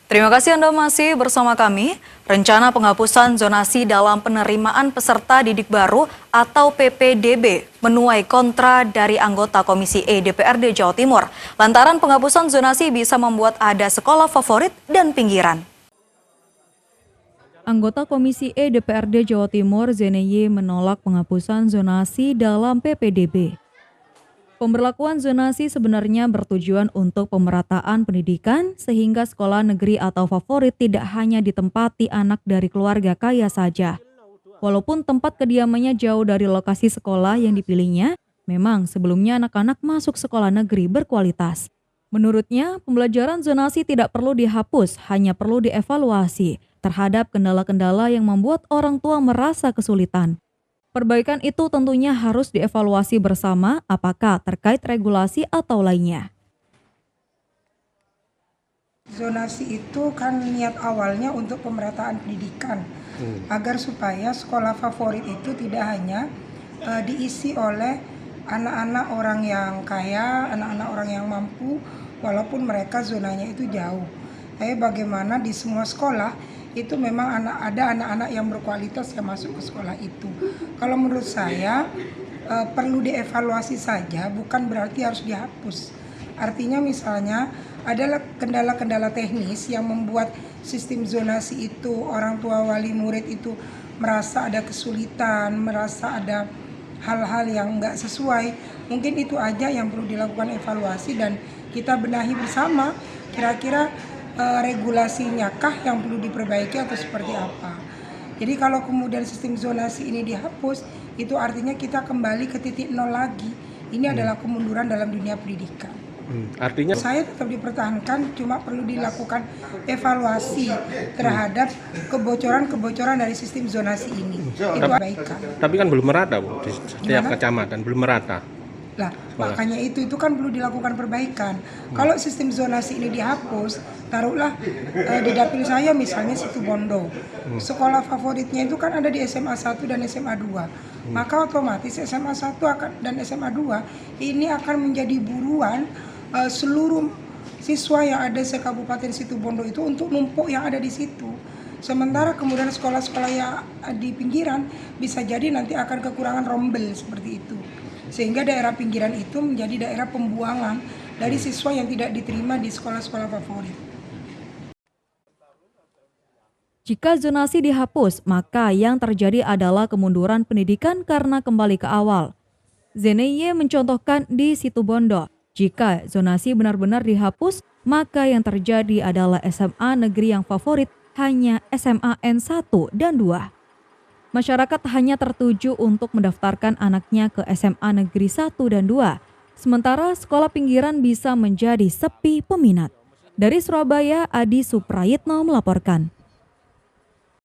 Terima kasih Anda masih bersama kami. Rencana penghapusan zonasi dalam penerimaan peserta didik baru atau PPDB menuai kontra dari anggota Komisi E DPRD Jawa Timur. Lantaran penghapusan zonasi bisa membuat ada sekolah favorit dan pinggiran. Anggota Komisi E DPRD Jawa Timur ZNY menolak penghapusan zonasi dalam PPDB. Pemberlakuan zonasi sebenarnya bertujuan untuk pemerataan pendidikan sehingga sekolah negeri atau favorit tidak hanya ditempati anak dari keluarga kaya saja. Walaupun tempat kediamannya jauh dari lokasi sekolah yang dipilihnya, memang sebelumnya anak-anak masuk sekolah negeri berkualitas. Menurutnya, pembelajaran zonasi tidak perlu dihapus, hanya perlu dievaluasi terhadap kendala-kendala yang membuat orang tua merasa kesulitan. Perbaikan itu tentunya harus dievaluasi bersama apakah terkait regulasi atau lainnya. Zonasi itu kan niat awalnya untuk pemerataan pendidikan, agar supaya sekolah favorit itu tidak hanya diisi oleh anak-anak orang yang kaya, anak-anak orang yang mampu, walaupun mereka zonanya itu jauh. Tapi bagaimana di semua sekolah itu memang ada anak-anak yang berkualitas yang masuk ke sekolah itu. Kalau menurut saya perlu dievaluasi saja, bukan berarti harus dihapus. Artinya misalnya adalah kendala-kendala teknis yang membuat sistem zonasi itu orang tua wali murid itu merasa ada kesulitan, merasa ada hal-hal yang nggak sesuai. Mungkin itu aja yang perlu dilakukan evaluasi dan kita benahi bersama kira-kira regulasinya kah yang perlu diperbaiki atau seperti apa. Jadi kalau kemudian sistem zonasi ini dihapus, itu artinya kita kembali ke titik nol lagi. Ini adalah kemunduran dalam dunia pendidikan. Artinya saya tetap dipertahankan, cuma perlu dilakukan evaluasi terhadap kebocoran-kebocoran dari sistem zonasi ini. Itu perbaikan. Tapi kan belum merata, Bu, di setiap kecamatan belum merata. Lah, makanya itu kan perlu dilakukan perbaikan. Kalau sistem zonasi ini dihapus, taruhlah di dapil saya misalnya Situbondo. Sekolah favoritnya itu kan ada di SMA 1 dan SMA 2. Maka otomatis SMA 1 dan SMA 2 ini akan menjadi buruan seluruh siswa yang ada di Kabupaten Situbondo itu untuk numpuk yang ada di situ. Sementara kemudian sekolah-sekolah yang di pinggiran bisa jadi nanti akan kekurangan rombel seperti itu. Sehingga daerah pinggiran itu menjadi daerah pembuangan dari siswa yang tidak diterima di sekolah-sekolah favorit. Jika zonasi dihapus, maka yang terjadi adalah kemunduran pendidikan karena kembali ke awal. ZNY mencontohkan di Situbondo, jika zonasi benar-benar dihapus, maka yang terjadi adalah SMA negeri yang favorit hanya SMA N1 dan 2. Masyarakat hanya tertuju untuk mendaftarkan anaknya ke SMA Negeri 1 dan 2, sementara sekolah pinggiran bisa menjadi sepi peminat. Dari Surabaya, Adi Suprayitno melaporkan.